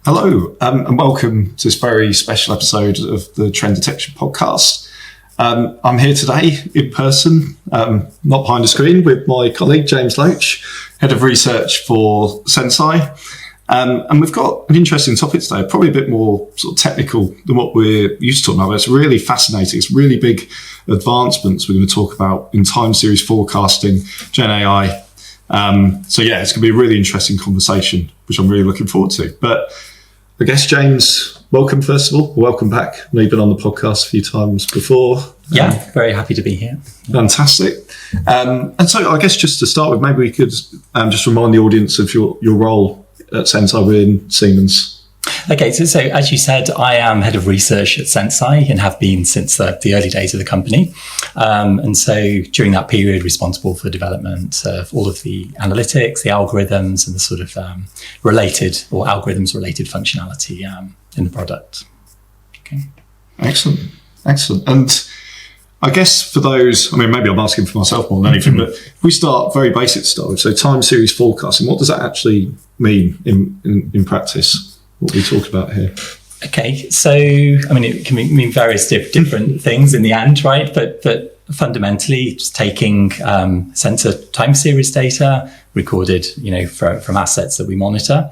Hello, and welcome to this very special episode of the Trend Detection Podcast. I'm here today in person, not behind a screen, with my colleague James Loach, Head of Research for Senseye. And we've got an interesting topic today, probably a bit more sort of technical than what we're used to talking about. But it's really fascinating. It's really big advancements we're going to talk about in time series forecasting, Gen AI. So yeah, it's going to be a really interesting conversation, which I'm really looking forward to. But I guess, James, welcome first of all. Welcome back. I know you've been on the podcast a few times before. Yeah, very happy to be here. Fantastic. And so I guess just to start with, maybe we could just remind the audience of your role at Senseye within Siemens. Okay, so as you said, I am head of research at Senseye and have been since the early days of the company. And so during that period, responsible for development of all of the analytics, the algorithms, and the sort of related or algorithms-related functionality in the product. Okay. Excellent. And I guess for those, I mean, maybe I'm asking for myself more than anything, but if we start very basic stuff, so time series forecasting, what does that actually mean in practice? What we talk about here? Okay, so I mean, it can mean various different things in the end, right? But fundamentally, just taking sensor time series data recorded, from assets that we monitor,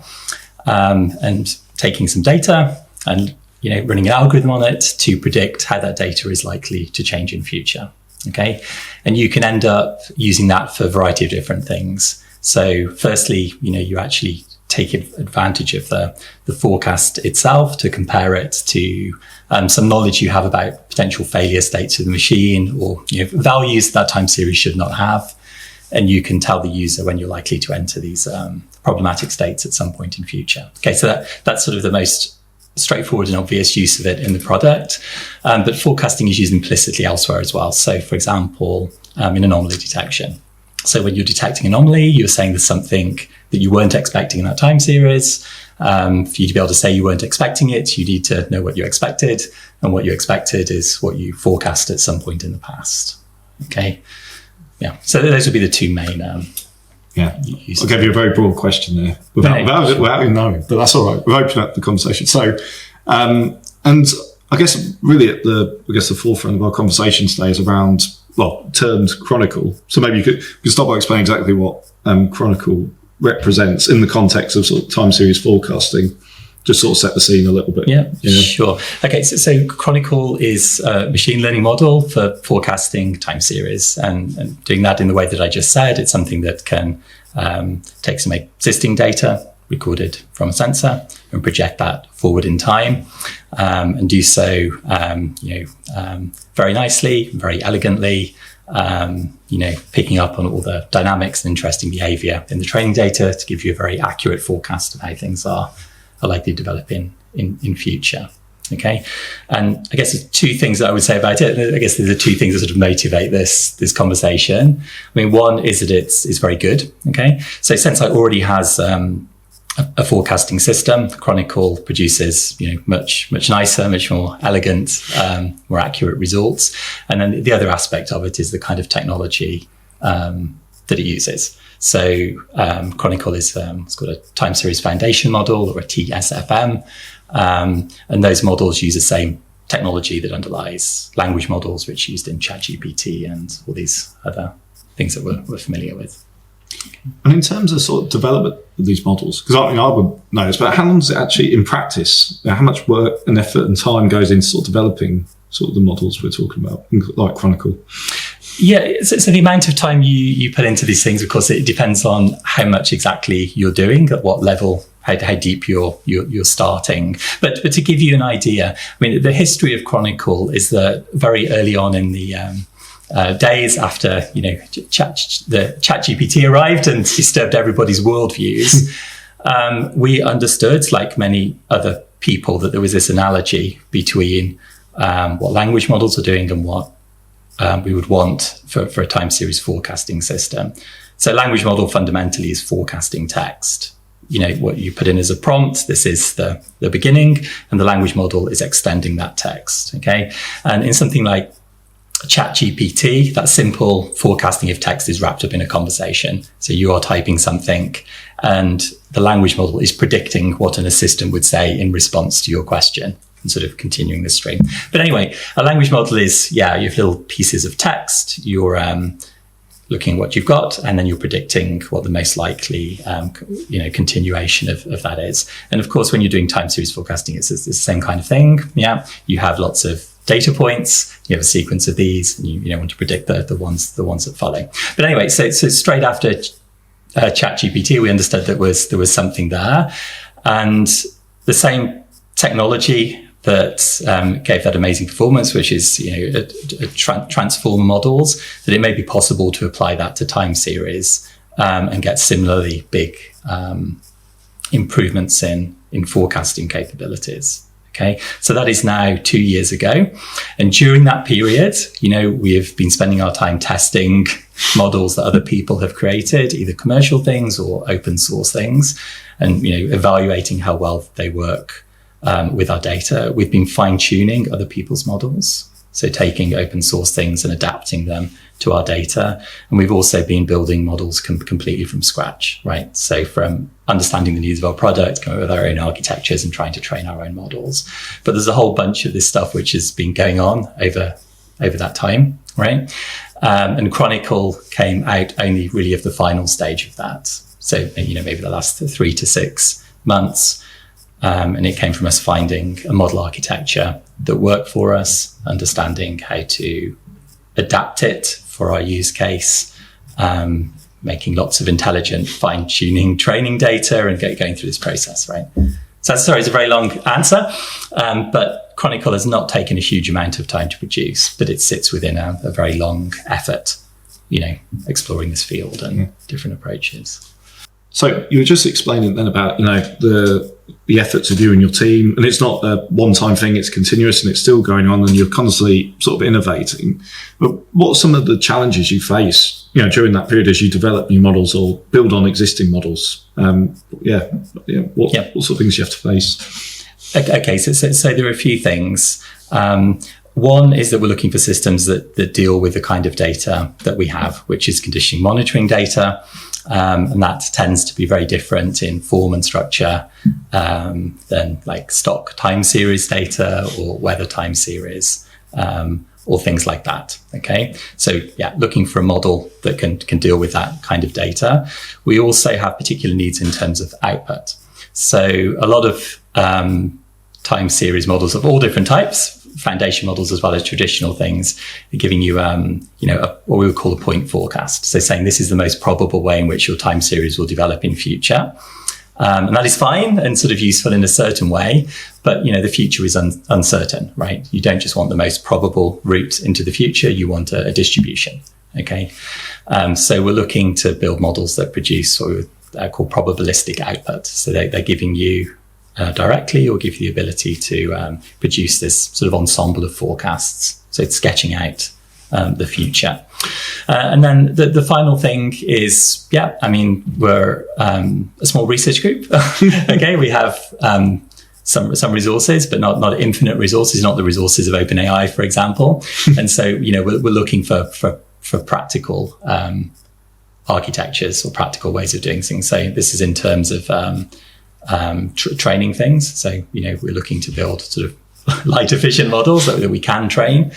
and taking some data and running an algorithm on it to predict how that data is likely to change in future. Okay, and you can end up using that for a variety of different things. So, firstly, you actually take advantage of the forecast itself to compare it to some knowledge you have about potential failure states of the machine or values that time series should not have. And you can tell the user when you're likely to enter these problematic states at some point in future. Okay, so that's sort of the most straightforward and obvious use of it in the product. But forecasting is used implicitly elsewhere as well. So, for example, in anomaly detection. So when you're detecting anomaly, you're saying there's something that you weren't expecting in that time series. For you to be able to say you weren't expecting it, you need to know what you expected. And what you expected is what you forecast at some point in the past. Okay. Yeah. So those would be the two main uses. I'll give you a very broad question there without even knowing, but that's all right. We've opened up the conversation. So, and I guess really at the forefront of our conversation today is around, termed Chronicle. So maybe you could start by explaining exactly what Chronicle represents in the context of sort of time series forecasting. Just sort of set the scene a little bit. Yeah, sure. Okay, so Chronicle is a machine learning model for forecasting time series, and doing that in the way that I just said. It's something that can take some existing data recorded from a sensor and project that forward in time, and do so, very nicely, very elegantly, picking up on all the dynamics and interesting behavior in the training data to give you a very accurate forecast of how things are likely to develop in future. Okay. And I guess there's two things that I would say about it. I guess there's the two things that sort of motivate this conversation. I mean, one is that it's very good. Okay. So Senseye already has a forecasting system. Chronicle produces, much nicer, much more elegant, more accurate results. And then the other aspect of it is the kind of technology that it uses. So Chronicle is it's called a time series foundation model, or a TSFM, and those models use the same technology that underlies language models, which are used in ChatGPT and all these other things that we're familiar with. Okay. And in terms of sort of development of these models, because I would know this, but how long does it actually in practice? How much work and effort and time goes into sort of developing sort of the models we're talking about, like Chronicle? Yeah, so the amount of time you put into these things, of course, it depends on how much exactly you're doing, at what level, how deep you're starting. But to give you an idea, I mean, the history of Chronicle is that very early on in the days after the ChatGPT arrived and disturbed everybody's worldviews, we understood, like many other people, that there was this analogy between what language models are doing and what we would want for a time series forecasting system. So language model fundamentally is forecasting text. What you put in as a prompt, this is the beginning, and the language model is extending that text. Okay. And in something like ChatGPT, that simple forecasting of text is wrapped up in a conversation. So you are typing something and the language model is predicting what an assistant would say in response to your question and sort of continuing the stream. But anyway, a language model is, you have little pieces of text, you're looking at what you've got, and then you're predicting what the most likely, continuation of that is. And of course, when you're doing time series forecasting, it's the same kind of thing. Yeah, you have lots of data points, you have a sequence of these, and you want to predict the ones that follow. But anyway, so straight after ChatGPT, we understood that there was something there, and the same technology that gave that amazing performance, which is transformer models, that it may be possible to apply that to time series and get similarly big improvements in forecasting capabilities. Okay, so that is now 2 years ago, and during that period, we have been spending our time testing models that other people have created, either commercial things or open source things, and evaluating how well they work with our data. We've been fine-tuning other people's models, so taking open source things and adapting them to our data. And we've also been building models completely from scratch, right? So from understanding the needs of our product, coming up with our own architectures and trying to train our own models. But there's a whole bunch of this stuff which has been going on over that time, right? And Chronicle came out only really of the final stage of that. So, maybe the last 3 to 6 months. And it came from us finding a model architecture that worked for us, understanding how to adapt it for our use case, making lots of intelligent fine-tuning training data and going through this process, right? So sorry, it's a very long answer, but Chronicle has not taken a huge amount of time to produce, but it sits within a very long effort, exploring this field and different approaches. So you were just explaining then about, the efforts of you and your team, and it's not a one-time thing, it's continuous and it's still going on and you're constantly sort of innovating. But what are some of the challenges you face, during that period as you develop new models or build on existing models? What sort of things you have to face? Okay, so there are a few things. One is that we're looking for systems that deal with the kind of data that we have, which is conditioning monitoring data. And that tends to be very different in form and structure than like stock time series data or weather time series or things like that. Okay, so looking for a model that can deal with that kind of data. We also have particular needs in terms of output. So a lot of time series models of all different types, foundation models as well as traditional things, are giving you, what we would call a point forecast. So saying this is the most probable way in which your time series will develop in future. And that is fine and sort of useful in a certain way, but, the future is uncertain, right? You don't just want the most probable route into the future, you want a distribution, okay? So we're looking to build models that produce what we call probabilistic output. So they're giving you directly or give you the ability to produce this sort of ensemble of forecasts. So it's sketching out the future. And then the final thing is, we're a small research group. Okay, we have some resources, but not infinite resources, not the resources of OpenAI, for example. And so, we're looking for practical architectures or practical ways of doing things. So this is in terms of training things. So, we're looking to build sort of light efficient models that we can train.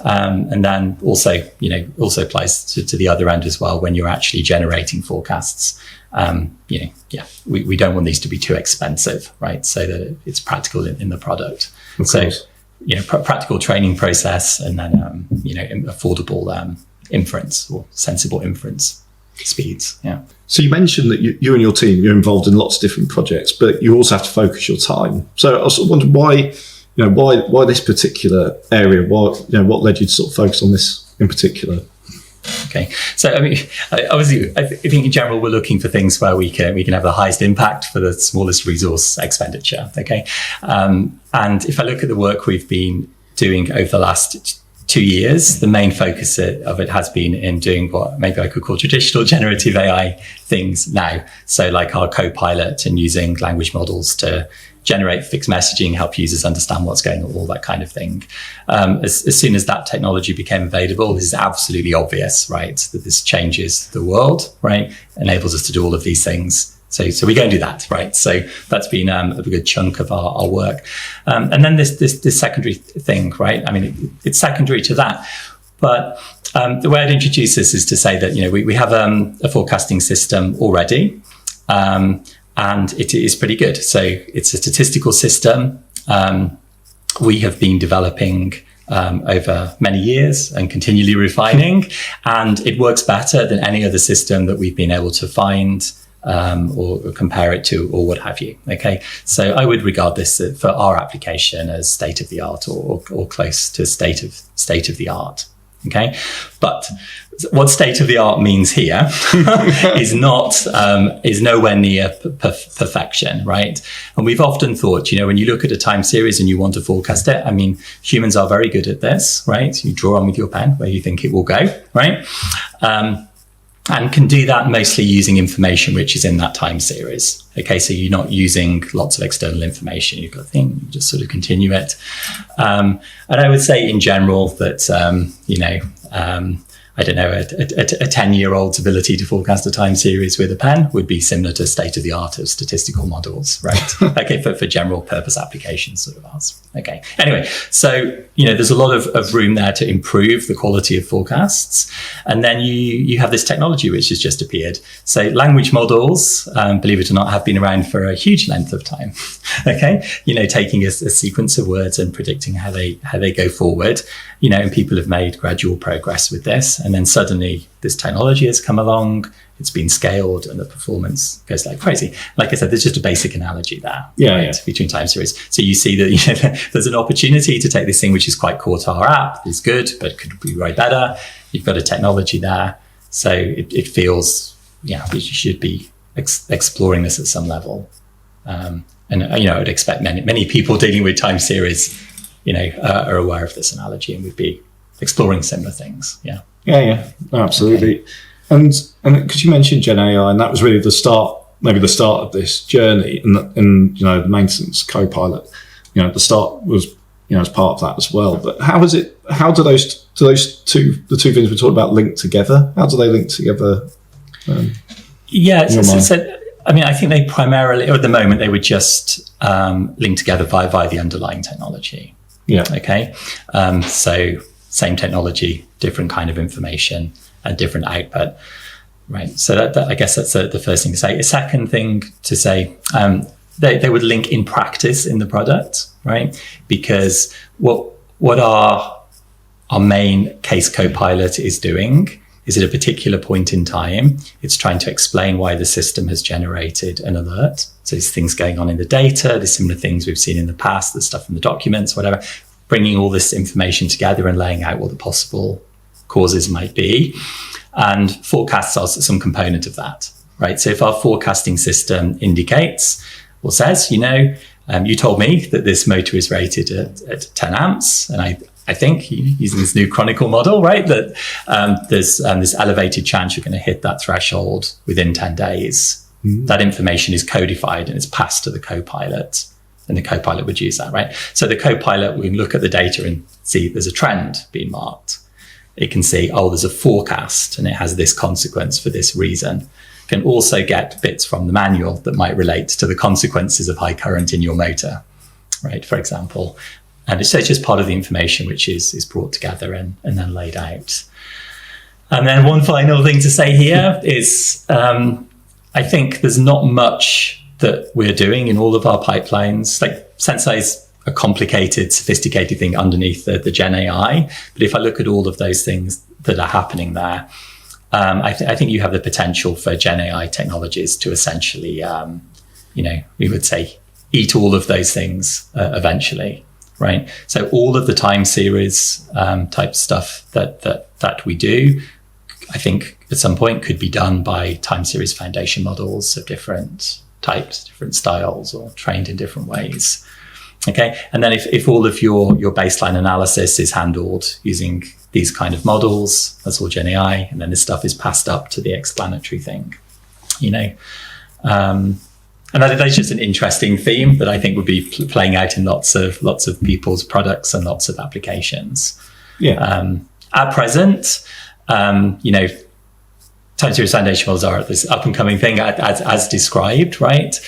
And then also applies to the other end as well when you're actually generating forecasts. We don't want these to be too expensive, right? So that it's practical in the product. Of course. Practical training process and then, affordable inference or sensible inference speeds. Yeah. So you mentioned that you and your team, you're involved in lots of different projects, but you also have to focus your time. So I also wondered why this particular area? What led you to sort of focus on this in particular? Okay, so obviously, I think in general we're looking for things where we can have the highest impact for the smallest resource expenditure. Okay, and if I look at the work we've been doing over the last 2 years, the main focus of it has been in doing what maybe I could call traditional generative AI things now. So like our co-pilot and using language models to generate fixed messaging, help users understand what's going on, all that kind of thing. As soon as that technology became available, this is absolutely obvious, right? That this changes the world, right? Enables us to do all of these things So we go and do that, right? So that's been a good chunk of our work. And then this secondary thing, right? I mean, it's secondary to that. But the way I'd introduce this is to say that, we have a forecasting system already, and it is pretty good. So it's a statistical system. We have been developing over many years and continually refining, and it works better than any other system that we've been able to find or compare it to, or what have you. Okay, so I would regard this for our application as state of the art or close to state of the art. Okay, but what state of the art means here is nowhere near perfection, right? And we've often thought, when you look at a time series and you want to forecast it, I mean, humans are very good at this, right? You draw on with your pen where you think it will go, right? And can do that mostly using information which is in that time series. Okay, so you're not using lots of external information. You've got a thing, you just sort of continue it. And I would say in general that, I don't know, a 10-year-old's ability to forecast a time series with a pen would be similar to state of the art of statistical models, right? Okay, for general purpose applications sort of ours. Okay, anyway, so, there's a lot of room there to improve the quality of forecasts. And then you have this technology which has just appeared. So language models, believe it or not, have been around for a huge length of time. Okay, taking a sequence of words and predicting how they go forward, and people have made gradual progress with this. And then suddenly this technology has come along, it's been scaled, and the performance goes like crazy. Like I said, there's just a basic analogy there between time series. So you see that there's an opportunity to take this thing, which is quite core to our app, is good, but could be way better. You've got a technology there. So it feels, we should be exploring this at some level. And I would expect many people dealing with time series, are aware of this analogy and would be exploring similar things. Yeah, absolutely. Okay. And because you mentioned Gen AI, and that was really the start of this journey, and the maintenance Copilot, the start was as part of that as well. But how do those two things we talked about link together? How do they link together? I think they primarily, or at the moment, they would just link together via the underlying technology. Yeah. Okay. So same technology, different kind of information, and different output. Right. So that I guess that's the first thing to say. A second thing to say, they would link in practice in the product, right? Because what our main case Copilot is doing is at a particular point in time, it's trying to explain why the system has generated an alert. So there's things going on in the data, there's similar things we've seen in the past, there's stuff in the documents, whatever, bringing all this information together and laying out what the possible causes might be. And forecasts are some component of that, right? So if our forecasting system indicates or says, you told me that this motor is rated at 10 amps, and I think using this new Chronicle model, right, that there's this elevated chance you're going to hit that threshold within 10 days. Mm-hmm. That information is codified and it's passed to the Copilot, and the Copilot would use that, right? So the Copilot, we can look at the data and see there's a trend being marked. It can see, there's a forecast and it has this consequence for this reason. Can also get bits from the manual that might relate to the consequences of high current in your motor, right, for example. And it's just part of the information which is brought together and then laid out. And then one final thing to say here is I think there's not much that we're doing in all of our pipelines. Like Sensei is a complicated, sophisticated thing underneath the Gen AI. But if I look at all of those things that are happening there, I think you have the potential for Gen AI technologies to essentially, we would say, eat all of those things eventually. Right. So all of the time series type stuff that we do, I think at some point could be done by time series foundation models of different types, different styles, or trained in different ways. Okay. And then if all of your baseline analysis is handled using these kind of models, that's all Gen AI, and then this stuff is passed up to the explanatory thing, and that's just an interesting theme that I think would be playing out in lots of people's products and lots of applications. Yeah. At present, time time series foundation models are this up and coming thing as described, right?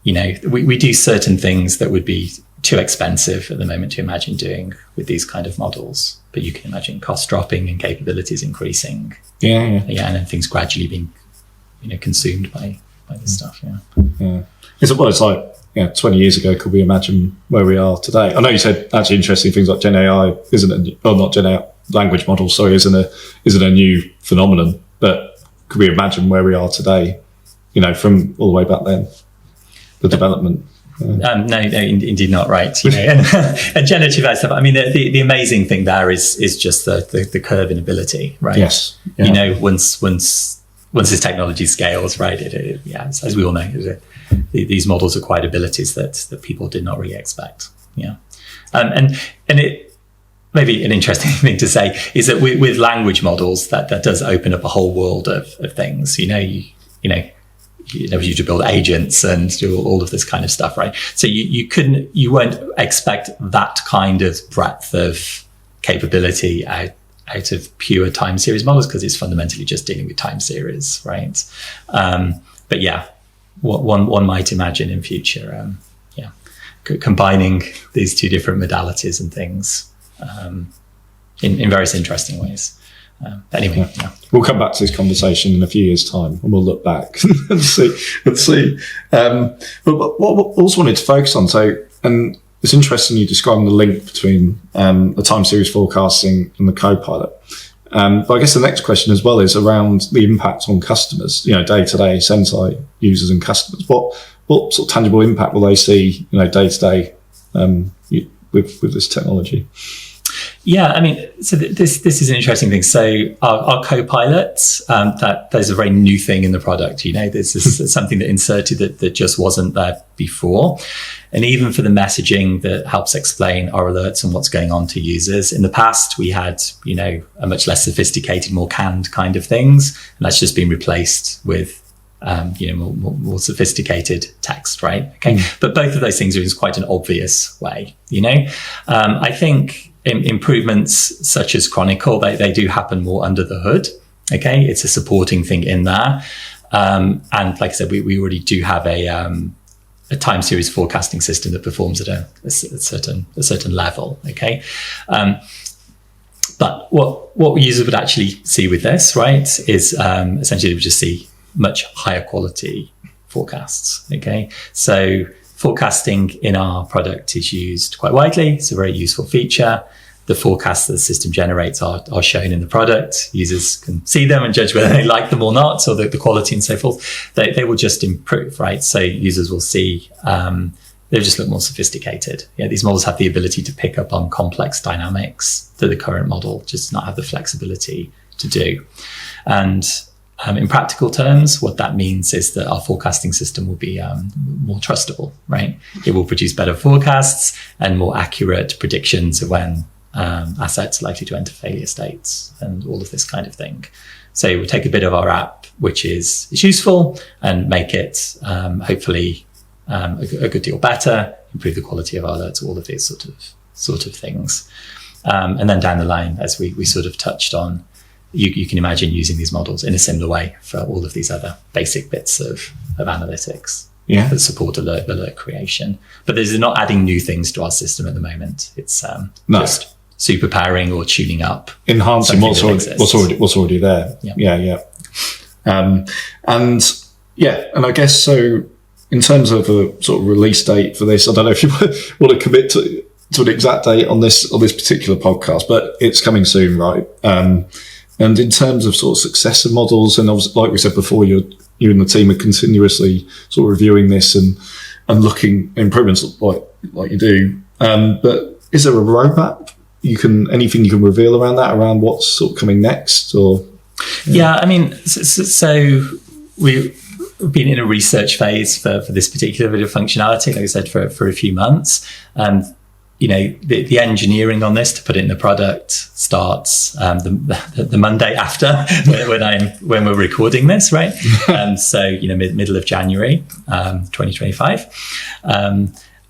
We do certain things that would be too expensive at the moment to imagine doing with these kind of models, but you can imagine cost dropping and capabilities increasing. And then things gradually being, consumed by this stuff. It's like 20 years ago. Could we imagine where we are today? I know you said actually interesting things like Gen AI not Gen AI, language models. Sorry, isn't a new phenomenon. But could we imagine where we are today? From all the way back then, the development. No, indeed not, right. And generative AI stuff. I mean, the amazing thing there is just the curve in ability, right? Yes. Yeah. Once this technology scales, right? As we all know, these models acquired abilities that people did not really expect. Yeah, and it maybe an interesting thing to say is that with language models, that does open up a whole world of things. You never used to build agents and do all of this kind of stuff, right? So you won't expect that kind of breadth of capability out of pure time series models, because it's fundamentally just dealing with time series, right? But yeah, one might imagine in future, combining these two different modalities and things in various interesting ways. Anyway, we'll come back to this conversation in a few years' time, and we'll look back and see. But what I also wanted to focus on, and it's interesting you describing the link between the time series forecasting and the Copilot. But I guess the next question as well is around the impact on customers. Day-to-day Sensei users and customers. What sort of tangible impact will they see? Day-to-day with this technology. Yeah, I mean, so this is an interesting thing. So our Copilot, there's a very new thing in the product. This is something that inserted that just wasn't there before. And even for the messaging that helps explain our alerts and what's going on to users. In the past, we had, a much less sophisticated, more canned kind of things. And that's just been replaced with, more sophisticated text, right? Okay. But both of those things are in quite an obvious way, I think improvements such as Chronicle, they do happen more under the hood. Okay. It's a supporting thing in there. And like I said, we already do have a time series forecasting system that performs at a certain level. Okay. But what users would actually see with this, right, is essentially they would just see much higher quality forecasts. Okay. So forecasting in our product is used quite widely. It's a very useful feature. The forecasts that the system generates are shown in the product. Users can see them and judge whether they like them or not, or the quality and so forth. They will just improve, right? So users will see, they just look more sophisticated. These models have the ability to pick up on complex dynamics that the current model just does not have the flexibility to do. And in practical terms, what that means is that our forecasting system will be more trustable, right? It will produce better forecasts and more accurate predictions of when assets are likely to enter failure states and all of this kind of thing. So we'll take a bit of our app, which is useful, and make it hopefully a good deal better, improve the quality of our alerts, all of these sort of things. And then down the line, as we sort of touched on, you can imagine using these models in a similar way for all of these other basic bits of analytics that support alert creation. But these are not adding new things to our system at the moment. It's just superpowering or tuning up, enhancing what's already there. And I guess so. In terms of a sort of release date for this, I don't know if you want to commit to an exact date on this particular podcast, but it's coming soon, right? And in terms of sort of successor models, and obviously, like we said before, you and the team are continuously sort of reviewing this and looking improvements like you do. But is there a roadmap? Anything you can reveal around that, around what's sort of coming next, or? Yeah, I mean, so we've been in a research phase for this particular bit of functionality, like I said, for a few months. The engineering on this to put it in the product starts the Monday after when we're recording this, right? So middle of January 2025.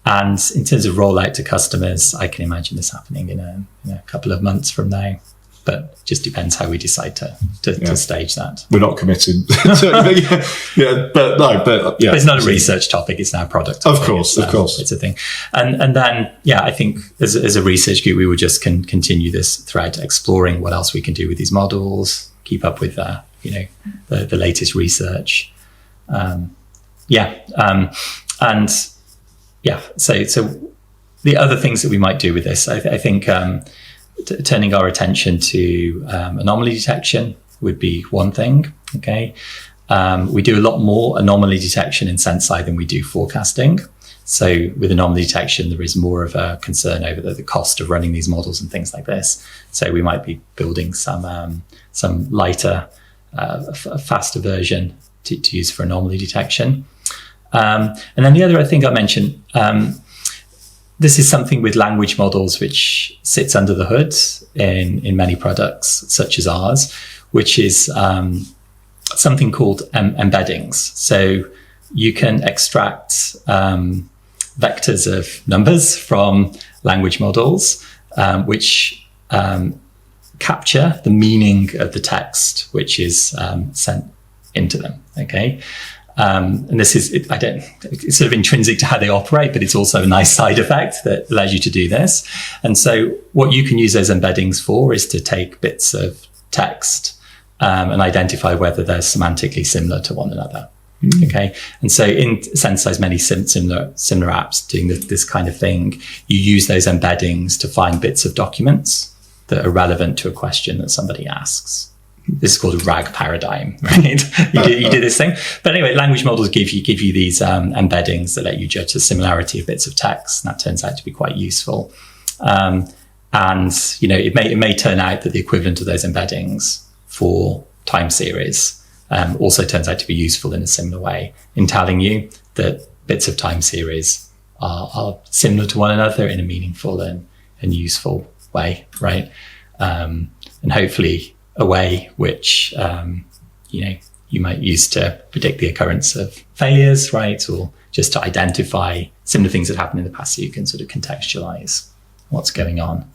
And in terms of rollout to customers, I can imagine this happening in a couple of months from now. but it just depends how we decide to stage that. We're not committing to anything. But it's not a research topic, it's now a product topic. Of course. It's a thing. And then, I think as a research group, we would just continue this thread, exploring what else we can do with these models, keep up with the latest research. So the other things that we might do with this, I think turning our attention to anomaly detection would be one thing. Okay, we do a lot more anomaly detection in Senseye than we do forecasting. So with anomaly detection, there is more of a concern over the cost of running these models and things like this. So we might be building some lighter, faster version to use for anomaly detection. And then the other, I think I mentioned, this is something with language models which sits under the hood in many products such as ours, which is something called embeddings. So you can extract vectors of numbers from language models, which capture the meaning of the text which is sent into them. Okay. And this is, it's sort of intrinsic to how they operate, but it's also a nice side effect that allows you to do this. And so what you can use those embeddings for is to take bits of text and identify whether they're semantically similar to one another. Okay. And so in Senseye's many similar apps doing this kind of thing, you use those embeddings to find bits of documents that are relevant to a question that somebody asks. This is called a RAG paradigm, right? you do this thing. But anyway, language models give you these embeddings that let you judge the similarity of bits of text. And that turns out to be quite useful. And, it may turn out that the equivalent of those embeddings for time series also turns out to be useful in a similar way in telling you that bits of time series are similar to one another in a meaningful and useful way, right? And hopefully a way which, you might use to predict the occurrence of failures, right? Or just to identify similar things that happened in the past so you can sort of contextualize what's going on.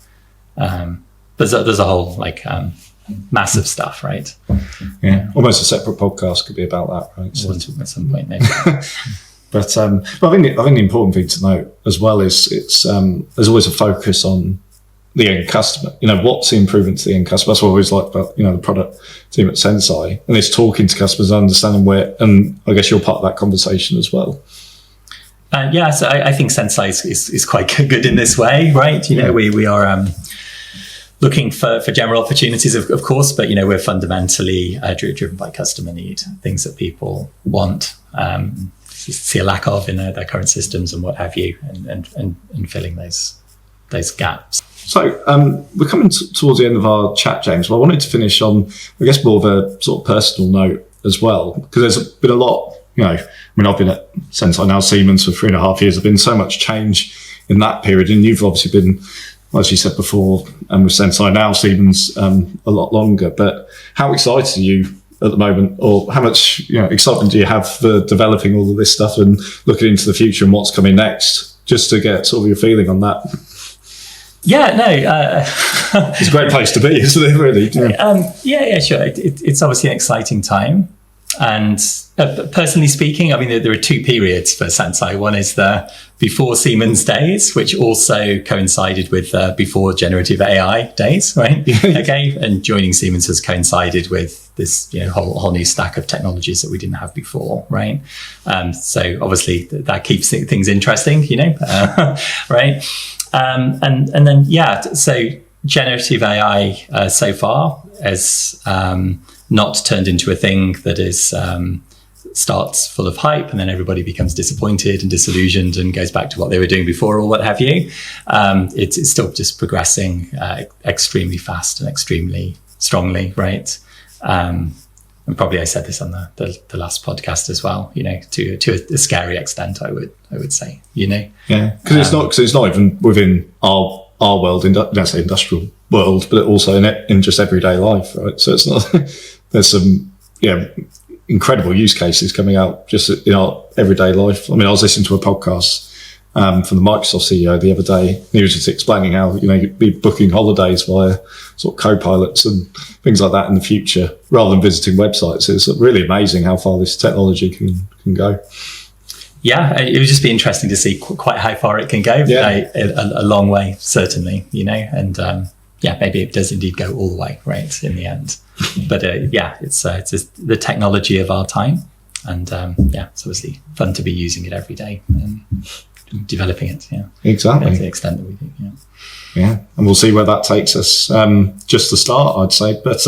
There's a whole massive stuff, right? Yeah, almost a separate podcast could be about that, right? So at some point, maybe. But I think the important thing to note as well is there's always a focus on the end customer. What's the improvement to the end customer? That's what I always like about the product team at Senseye, and it's talking to customers, understanding where, and I guess you're part of that conversation as well. So I think Senseye is quite good in this way, right? We are looking for general opportunities, of course, but we're fundamentally driven by customer need, things that people want, see a lack of in their current systems and what have you, and filling those gaps. So we're coming towards the end of our chat, James. But I wanted to finish on, I guess, more of a sort of personal note as well, because there's been a lot. I've been at Senseye now, Siemens, for 3.5 years. There's been so much change in that period, and you've obviously been, as you said before, with Senseye now, Siemens, a lot longer. But how excited are you at the moment, or how much excitement do you have for developing all of this stuff and looking into the future and what's coming next? Just to get sort of your feeling on that. Yeah, no. It's a great place to be, isn't it, really? Yeah, sure. It's obviously an exciting time. And personally speaking, there are two periods for Senseye. One is the before Siemens days, which also coincided with before generative AI days, right? Okay. And joining Siemens has coincided with this whole new stack of technologies that we didn't have before, right? So obviously that keeps things interesting, right? And then, so generative AI so far has not turned into a thing that is starts full of hype and then everybody becomes disappointed and disillusioned and goes back to what they were doing before or what have you. It's still just progressing extremely fast and extremely strongly, right? And probably I said this on the last podcast as well, to a scary extent, I would say, Yeah, because it's not even within our world, let's say industrial world, but also in just everyday life, right? So it's not, there's some, incredible use cases coming out just in our everyday life. I was listening to a podcast from the Microsoft CEO the other day. He was just explaining how, you'd be booking holidays via sort of co-pilots and things like that in the future, rather than visiting websites. It's really amazing how far this technology can go. Yeah, it would just be interesting to see quite how far it can go. Yeah. A long way, certainly, and maybe it does indeed go all the way, right, in the end. But it's the technology of our time. And it's obviously fun to be using it every day and developing it. Yeah, exactly. To the extent that we do. Yeah. Yeah, and we'll see where that takes us. Just the start, I'd say. But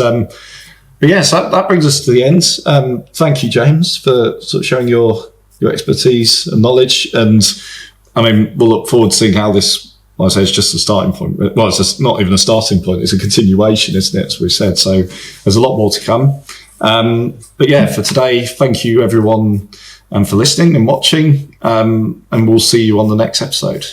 yes, that brings us to the end. Thank you, James, for sort of showing your expertise and knowledge. And I mean, we'll look forward to seeing how this. Well, I say it's just a starting point. Well, it's just not even a starting point. It's a continuation, isn't it? As we said. So there's a lot more to come. But yeah, for today, thank you everyone for listening and watching. And we'll see you on the next episode.